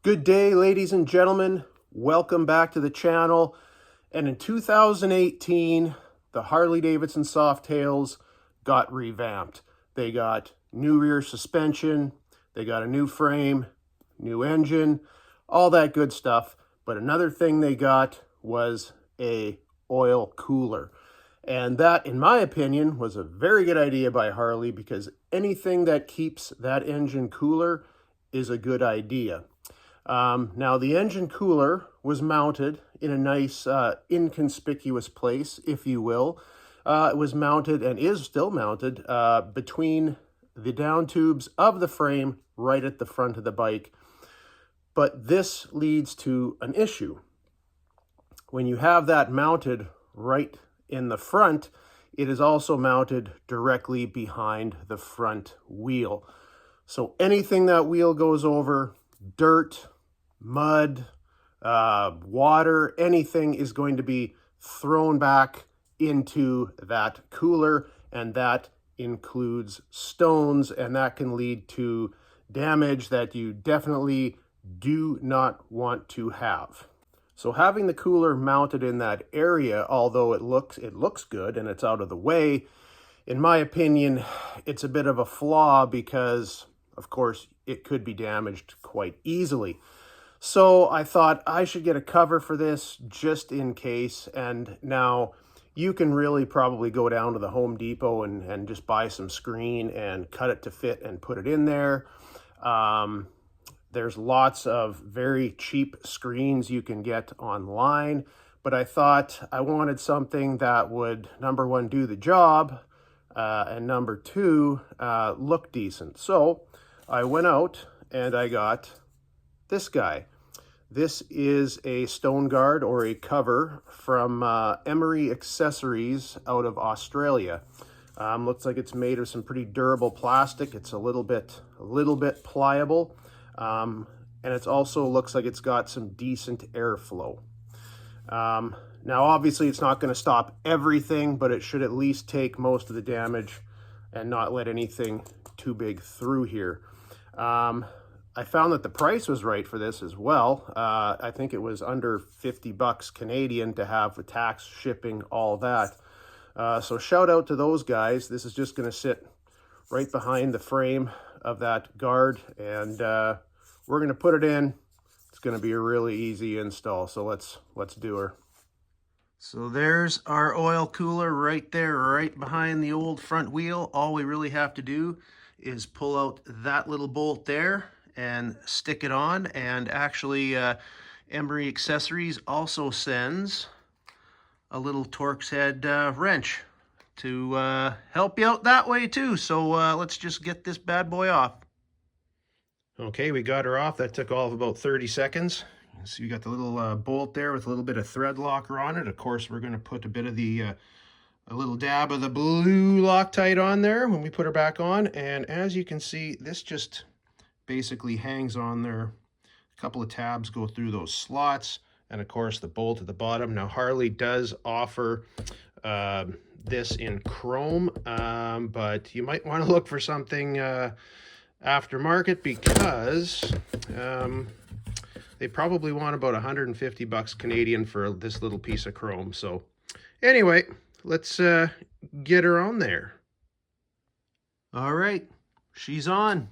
Good day, ladies and gentlemen. Welcome back to the channel. And in 2018, the Harley Davidson Softails got revamped. They got new rear suspension, they got a new frame, new engine, all that good stuff. But another thing they got was a oil cooler. And that, in my opinion, was a very good idea by Harley, because anything that keeps that engine cooler is a good idea. Now, the engine cooler was mounted in a nice inconspicuous place, if you will. It was mounted and is still mounted between the down tubes of the frame right at the front of the bike. But this leads to an issue. When you have that mounted right in the front, it is also mounted directly behind the front wheel. So anything that wheel goes over, dirt, mud, water, anything is going to be thrown back into that cooler, and that includes stones, and that can lead to damage that you definitely do not want to have. So having the cooler mounted in that area, although it looks good and it's out of the way, in my opinion, it's a bit of a flaw because, of course, it could be damaged quite easily. So I thought I should get a cover for this just in case. And now you can really probably go down to the Home Depot and just buy some screen and cut it to fit and put it in there. There's lots of very cheap screens you can get online, but I thought I wanted something that would, number one, do the job, and number two, look decent. So I went out and I got this guy. This is a stone guard or a cover from Emery Accessories out of Australia. Looks like it's made of some pretty durable plastic. It's a little bit pliable, and it also looks like it's got some decent airflow. Now, obviously, it's not going to stop everything, but it should at least take most of the damage and not let anything too big through here. I found that the price was right for this as well. I think it was under 50 bucks Canadian to have the tax, shipping, all that. So shout out to those guys. This is just going to sit right behind the frame of that guard, and we're going to put it in. It's going to be a really easy install, so let's do her. So there's our oil cooler right there, right behind the old front wheel. All we really have to do is pull out that little bolt there and stick it on. And actually, Emery Accessories also sends a little Torx head wrench to help you out that way too. So let's just get this bad boy off. Okay, we got her off. That took all of about 30 seconds. So you got the little bolt there with a little bit of thread locker on it. Of course, we're going to put a bit of the a little dab of the blue Loctite on there when we put her back on. And as you can see, this just basically hangs on there. A couple of tabs go through those slots, and of course the bolt at the bottom. Now, Harley does offer this in chrome, but you might want to look for something aftermarket, because they probably want about 150 bucks Canadian for this little piece of chrome. So anyway, let's get her on there. All right, she's on.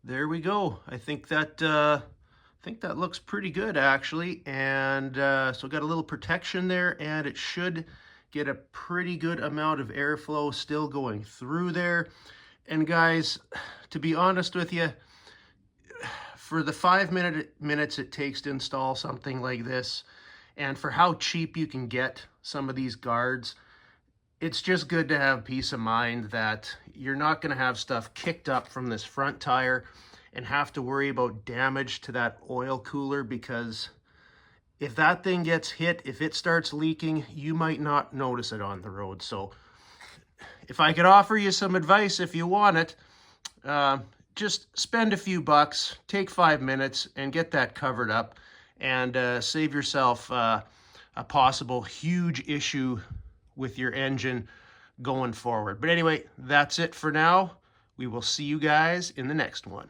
There we go. I think that looks pretty good, actually. And so got a little protection there, and it should get a pretty good amount of airflow still going through there. And guys, to be honest with you, for the 5 minutes it takes to install something like this, and for how cheap you can get some of these guards, it's just good to have peace of mind that you're not going to have stuff kicked up from this front tire and have to worry about damage to that oil cooler, because if that thing gets hit, if it starts leaking, you might not notice it on the road. So if I could offer you some advice, if you want it, just spend a few bucks, take 5 minutes, and get that covered up, and save yourself a possible huge issue with your engine going forward. But anyway, that's it for now. We will see you guys in the next one.